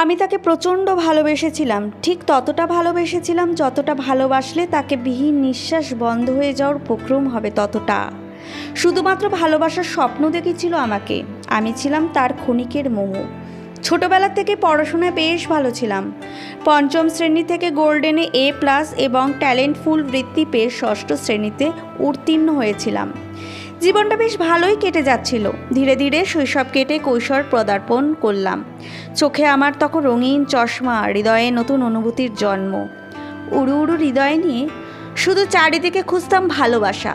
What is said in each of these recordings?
আমি তাকে প্রচণ্ড ভালোবেসেছিলাম, ঠিক ততটা ভালোবেসেছিলাম যতটা ভালোবাসলে তাকে বিহীন নিঃশ্বাস বন্ধ হয়ে যাওয়ার উপক্রম হবে ততটা। শুধুমাত্র ভালোবাসার স্বপ্ন দেখেছিল আমাকে, আমি ছিলাম তার ক্ষণিকের মোহ। ছোটবেলা থেকে পড়াশোনায় বেশ ভালো ছিলাম। পঞ্চম শ্রেণী থেকে গোল্ডেনে A+ এবং ট্যালেন্টফুল বৃত্তি পেয়ে ষষ্ঠ শ্রেণীতে উত্তীর্ণ হয়েছিলাম। জীবনটা বেশ ভালোই কেটে যাচ্ছিল। ধীরে ধীরে শৈশব কেটে কৈশোর পদার্পণ করলাম। চোখে আমার তখন রঙিন চশমা, হৃদয়ে নতুন অনুভূতির জন্ম। উড়ু উড়ু হৃদয় নিয়ে শুধু চারিদিকে খুঁজতাম ভালোবাসা।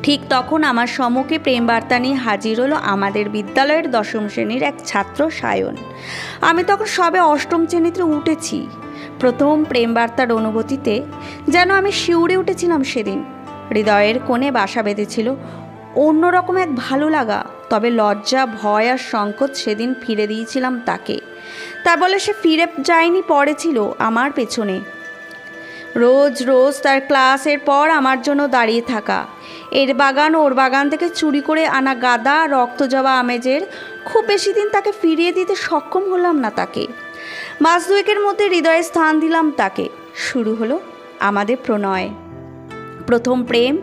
ঠিক তখন আমার সম্মুখে প্রেম বার্তা নিয়ে হাজির হলো আমাদের বিদ্যালয়ের 10ম শ্রেণীর এক ছাত্র সায়ন। আমি তখন সবে 8ম শ্রেণীতে উঠেছি। প্রথম প্রেম বার্তার অনুভূতিতে যেন আমি শিউরে উঠেছিলাম সেদিন। হৃদয়ের কোণে বাসা বেঁধেছিল অন্যরকম এক ভালো লাগা। তবে লজ্জা, ভয় আর সংকোচ সেদিন ফিরে দিয়েছিলাম তাকে। তা বলে সে ফিরে যায়নি, পড়েছিল আমার পেছনে। রোজ রোজ তার ক্লাসের পর আমার জন্য দাঁড়িয়ে থাকা, এর বাগান ওর বাগান থেকে চুরি করে আনা গাদা রক্তজবা আমেজের। খুব বেশি দিন তাকে ফিরিয়ে দিতে সক্ষম হলাম না তাকে। মাস দুয়েকের মধ্যে হৃদয়ে স্থান দিলাম তাকে। শুরু হলো আমাদের প্রণয়। প্রথম প্রেম,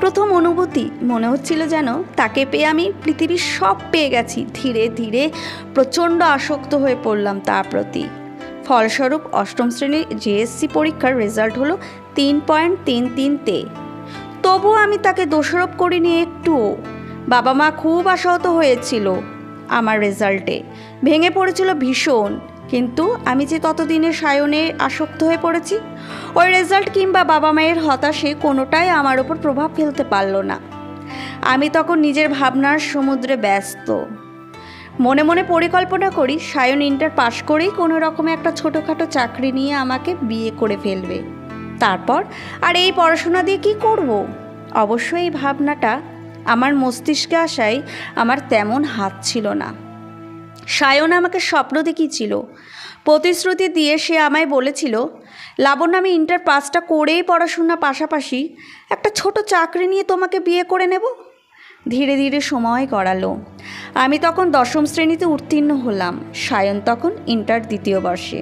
প্রথম অনুভূতি। মনে হচ্ছিল যেন তাকে পেয়ে আমি পৃথিবীর সব পেয়ে গেছি। ধীরে ধীরে প্রচণ্ড আসক্ত হয়ে পড়লাম তার প্রতি। ফলস্বরূপ 8ম শ্রেণীর JSC পরীক্ষার রেজাল্ট হলো 3.33-তে। তবুও আমি তাকে দোষারোপ করিনি একটুও। বাবা মা খুব আশাহত হয়েছিল আমার রেজাল্টে, ভেঙে পড়েছিল ভীষণ। কিন্তু আমি যে ততদিনে সায়নে আসক্ত হয়ে পড়েছি, ওই রেজাল্ট কিংবা বাবা মায়ের হতাশে কোনোটাই আমার ওপর প্রভাব ফেলতে পারল না। আমি তখন নিজের ভাবনার সমুদ্রে ব্যস্ত। মনে মনে পরিকল্পনা করি সায়ন ইন্টার পাশ করেই কোনো রকমে একটা ছোটোখাটো চাকরি নিয়ে আমাকে বিয়ে করে ফেলবে। তারপর আর এই পড়াশোনা দিয়ে কী করব? অবশ্য এই ভাবনাটা আমার মস্তিষ্কে আসায় আমার তেমন হাত ছিল না। সায়ন আমাকে স্বপ্ন দেখিয়েছিল, প্রতিশ্রুতি দিয়ে সে আমায় বলেছিল, লাবণ্য, আমি ইন্টার পাসটা করেই পড়াশোনা পাশাপাশি একটা ছোট চাকরি নিয়ে তোমাকে বিয়ে করে নেব। ধীরে ধীরে সময় গড়ালো। আমি তখন 10ম শ্রেণীতে উত্তীর্ণ হলাম। সায়ন তখন ইন্টার 2য় বর্ষে।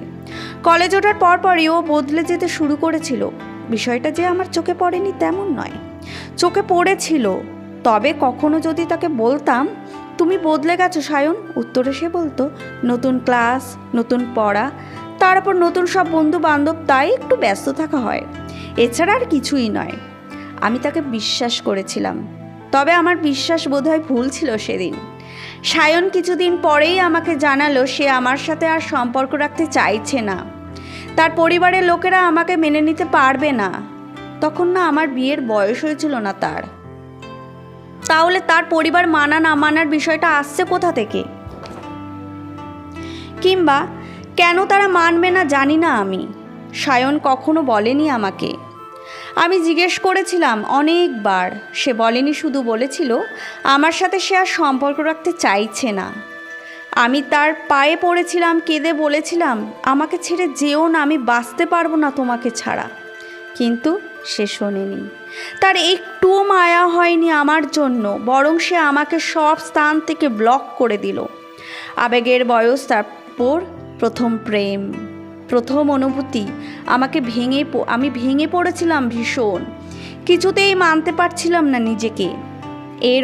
কলেজ ওঠার পরপরই ও বদলে যেতে শুরু করেছিল। বিষয়টা যে আমার চোখে পড়েনি তেমন নয়, চোখে পড়েছিল। তবে কখনো যদি তাকে বলতাম, তুমি বদলে গেছো সায়ন, উত্তরে সে বলতো, নতুন ক্লাস, নতুন পড়া, তারপর নতুন সব বন্ধু বান্ধব, তাই একটু ব্যস্ত থাকা হয়, এছাড়া আর কিছুই নয়। আমি তাকে বিশ্বাস করেছিলাম। তবে আমার বিশ্বাস বোধহয় ভুল ছিল সেদিন। সায়ন কিছুদিন পরেই আমাকে জানালো সে আমার সাথে আর সম্পর্ক রাখতে চাইছে না। তার পরিবারের লোকেরা আমাকে মেনে নিতে পারবে না। তখন না আমার বিয়ের বয়স হয়েছিল না তার। তাহলে তার পরিবার মানা না মানার বিষয়টা আসছে কোথা থেকে? কিংবা কেন তারা মানবে না জানি না আমি। সায়ন কখনো বলেনি আমাকে। আমি জিজ্ঞেস করেছিলাম অনেকবার, সে বলেনি, শুধু বলেছিল আমার সাথে সে আর সম্পর্ক রাখতে চাইছে না। আমি তার পায়ে পড়েছিলাম, কেঁদে বলেছিলাম, আমাকে ছেড়ে যেও না, আমি বাঁচতে পারবো না তোমাকে ছাড়া। কিন্তু সে শোনেনি। তার একটুও মায়া হয়নি আমার জন্য, বরং সে আমাকে সব স্থান থেকে ব্লক করে দিল। আবেগের বয়স, তারপর প্রথম প্রেম, প্রথম অনুভূতি। আমি ভেঙে পড়েছিলাম ভীষণ। কিছুতেই মানতে পারছিলাম না নিজেকে।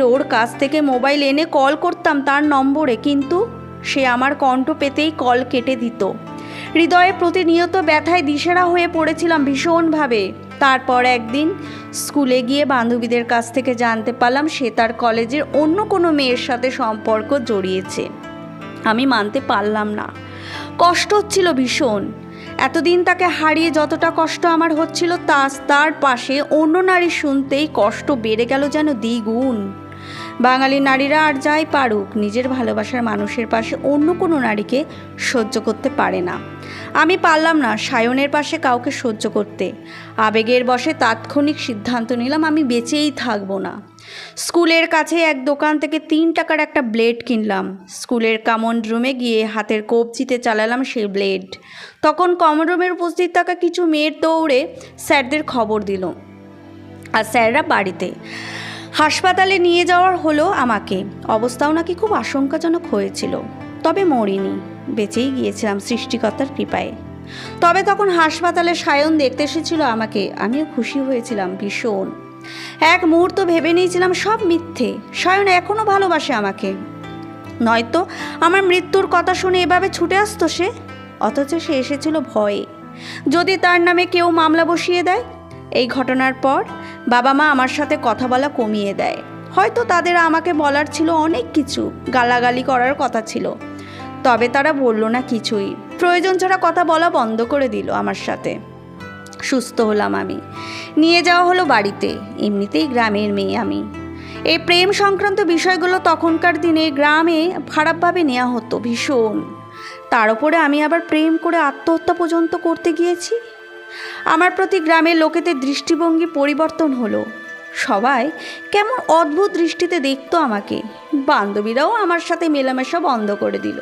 ওর কাছ থেকে মোবাইল এনে কল করতাম তার নম্বরে, কিন্তু সে আমার কণ্ঠ পেতেই কল কেটে দিত। হৃদয়ে প্রতিনিয়ত ব্যথায় দিশেহারা হয়ে পড়েছিলাম ভীষণভাবে। তারপর একদিন স্কুলে গিয়ে বান্ধবীদের কাছ থেকে জানতে পারলাম সে তার কলেজের অন্য কোনো মেয়ের সাথে সম্পর্ক জড়িয়েছে। আমি মানতে পারলাম না, কষ্ট হচ্ছিল ভীষণ। এতদিন তাকে হারিয়ে যতটা কষ্ট আমার হচ্ছিল, তার পাশে অন্য নারী শুনতেই কষ্ট বেড়ে গেল যেন দ্বিগুণ। বাঙালি নারীরা আর যাই পারুক, নিজের ভালোবাসার মানুষের পাশে অন্য কোনো নারীকে সহ্য করতে পারে না। আমি পারলাম না সায়নের পাশে কাউকে সহ্য করতে। আবেগের বশে তাৎক্ষণিক সিদ্ধান্ত নিলাম আমি বেঁচেই থাকবো না। স্কুলের কাছে এক দোকান থেকে 3 টাকার একটা ব্লেড কিনলাম। স্কুলের কমন রুমে গিয়ে হাতের কবজিতে চালালাম সেই ব্লেড। তখন কমন রুমের উপস্থিত থাকা কিছু মেয়ের দৌড়ে স্যারদের খবর দিল, আর স্যাররা বাড়িতে। হাসপাতালে নিয়ে যাওয়ার হলো আমাকে। অবস্থাও নাকি খুব আশঙ্কাজনক হয়েছিল। তবে মরিনি, বেঁচেই গিয়েছিলাম সৃষ্টিকর্তার কৃপায়। তবে তখন হাসপাতালে সায়ন দেখতে এসেছিল আমাকে, আমিও খুশি হয়েছিলাম ভীষণ। এক মুহূর্ত ভেবে নিয়েছিলাম সব মিথ্যে, সায়ন এখনও ভালোবাসে আমাকে, নয়তো আমার মৃত্যুর কথা শুনে এভাবে ছুটে আসতো সে। অথচ সে এসেছিল ভয়ে, যদি তার নামে কেউ মামলা বসিয়ে দেয়। এই ঘটনার পর বাবা মা আমার সাথে কথা বলা কমিয়ে দেয়। হয়তো তাদের আমাকে বলার ছিল অনেক কিছু, গালাগালি করার কথা ছিল, তবে তারা বলল না কিছুই। প্রয়োজন ছাড়া কথা বলা বন্ধ করে দিল আমার সাথে। সুস্থ হলাম আমি, নিয়ে যাওয়া হলো বাড়িতে। এমনিতেই গ্রামের মেয়ে আমি। এই প্রেম সংক্রান্ত বিষয়গুলো তখনকার দিনে গ্রামে খারাপভাবে নেওয়া হতো ভীষণ। তার উপরে আমি আবার প্রেম করে আত্মহত্যা পর্যন্ত করতে গিয়েছি। আমার প্রতি গ্রামের লোকেদের দৃষ্টিভঙ্গি পরিবর্তন হলো। সবাই কেমন অদ্ভুত দৃষ্টিতে দেখতো আমাকে। বান্ধবীরাও আমার সাথে মেলামেশা বন্ধ করে দিল।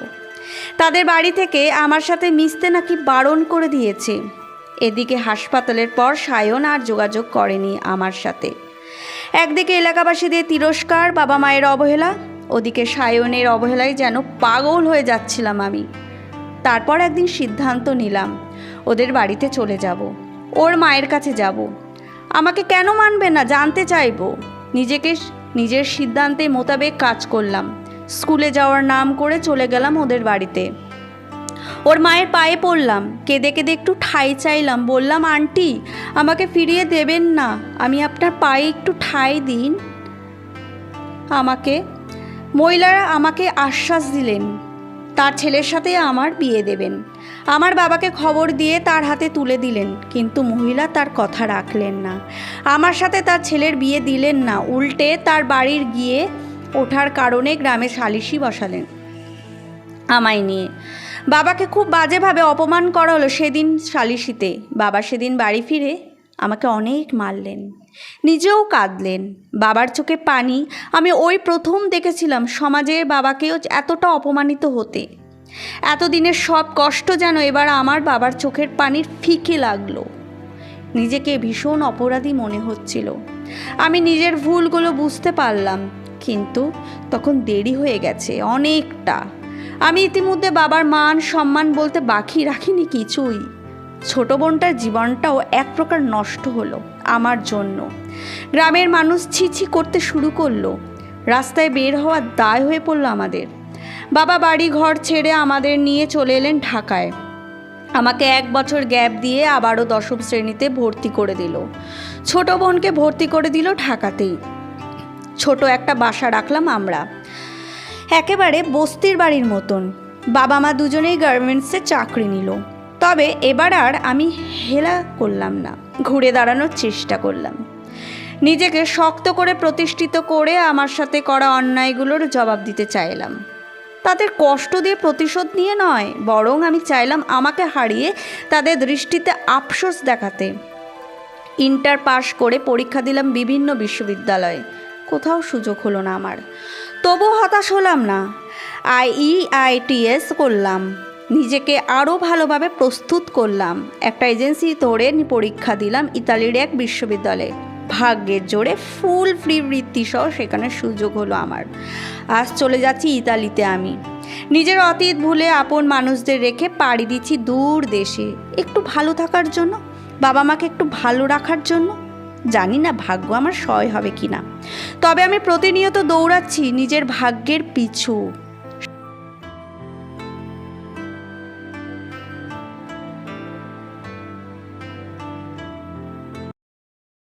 তাদের বাড়ি থেকে আমার সাথে মিশতে নাকি বারণ করে দিয়েছে। এদিকে হাসপাতালের পর সায়ন আর যোগাযোগ করেনি আমার সাথে। একদিকে এলাকাবাসীদের তিরস্কার, বাবা মায়ের অবহেলা, ওদিকে সায়নের অবহেলায় যেন পাগল হয়ে যাচ্ছিলাম আমি। তারপর একদিন সিদ্ধান্ত নিলাম ওদের বাড়িতে চলে যাব, ওর মায়ের কাছে যাব। আমাকে কেন মানবে না জানতে চাইব। নিজের সিদ্ধান্তে মোতাবেক কাজ করলাম। স্কুলে যাওয়ার নাম করে চলে গেলাম ওদের বাড়িতে। ওর মায়ের পায়ে পড়লাম, কেঁদে কেঁদে একটু ঠাঁই চাইলাম। বললাম, আন্টি আমাকে ফিরিয়ে দেবেন না, আমি আপনার পায়ে একটু ঠাঁই দিন আমাকে। মহিলারা আমাকে আশ্বাস দিলেন তার ছেলের সাথে আমার বিয়ে দেবেন। আমার বাবাকে খবর দিয়ে তার হাতে তুলে দিলেন, কিন্তু মহিলা তার কথা রাখলেন না। আমার সাথে তার ছেলের বিয়ে দিলেন না, উল্টে তার বাড়ির গিয়ে ওঠার কারণে গ্রামে সালিশি বসালেন আমায় নিয়ে। বাবাকে খুব বাজেভাবে অপমান করা হলো সেদিন সালিশিতে। বাবা সেদিন বাড়ি ফিরে আমাকে অনেক মারলেন, নিজেও কাঁদলেন। বাবার চোখে পানি। আমি ওই প্রথম দেখেছিলাম সমাজের বাবাকেও এতটা অপমানিত হতে। এতদিনের সব কষ্ট যেন এবার আমার বাবার চোখের পানির ফিকে লাগলো। নিজেকে ভীষণ অপরাধী মনে হচ্ছিল। আমি নিজের ভুলগুলো বুঝতে পারলাম, কিন্তু তখন দেরি হয়ে গেছে অনেকটা। আমি ইতিমধ্যে বাবার মান সম্মান বলতে বাকি রাখিনি কিছুই। ছোট বোনটার জীবনটাও এক প্রকার নষ্ট হলো আমার জন্য। গ্রামের মানুষ ছিছি করতে শুরু করলো। রাস্তায় বের হওয়ার দায় হয়ে পড়লো আমাদের। বাবা বাড়ি ঘর ছেড়ে আমাদের নিয়ে চলে এলেন ঢাকায়। আমাকে 1 বছর গ্যাপ দিয়ে আবারও 10ম শ্রেণীতে ভর্তি করে দিল। ছোট বোনকে ভর্তি করে দিল ঢাকাতেই। ছোট একটা বাসা রাখলাম আমরা, একেবারে বস্তির বাড়ির মতন। বাবা মা দুজনেই গার্মেন্টসে চাকরি নিল। তবে এবার আর আমি হেলা করলাম না, ঘুরে দাঁড়ানোর চেষ্টা করলাম। নিজেকে শক্ত করে প্রতিষ্ঠিত করে আমার সাথে করা অন্যায়গুলোর জবাব দিতে চাইলাম। তাদের কষ্ট দিয়ে প্রতিশোধ নিয়ে নয়, বরং আমি চাইলাম আমাকে হারিয়ে তাদের দৃষ্টিতে আফসোস দেখাতে। ইন্টার পাশ করে পরীক্ষা দিলাম বিভিন্ন বিশ্ববিদ্যালয়ে, কোথাও সুযোগ হলো না আমার। তবু হতাশ হলাম না। IEITS করলাম, নিজেকে আরও ভালোভাবে প্রস্তুত করলাম। একটা এজেন্সি ধরে পরীক্ষা দিলাম ইতালির এক বিশ্ববিদ্যালয়ে। ভাগ্যের জোরে ফুল ফ্রি বৃত্তিসহ সেখানে সুযোগ হলো আমার। আজ চলে যাচ্ছি ইতালিতে আমি। নিজের অতীত ভুলে আপন মানুষদের রেখে পাড়ি দিচ্ছি দূর দেশে, একটু ভালো থাকার জন্য, বাবা মাকে একটু ভালো রাখার জন্য। জানি না ভাগ্য আমার সয় হবে কিনা, তবে আমি প্রতিনিয়ত দৌড়াচ্ছি নিজের ভাগ্যের পিছু।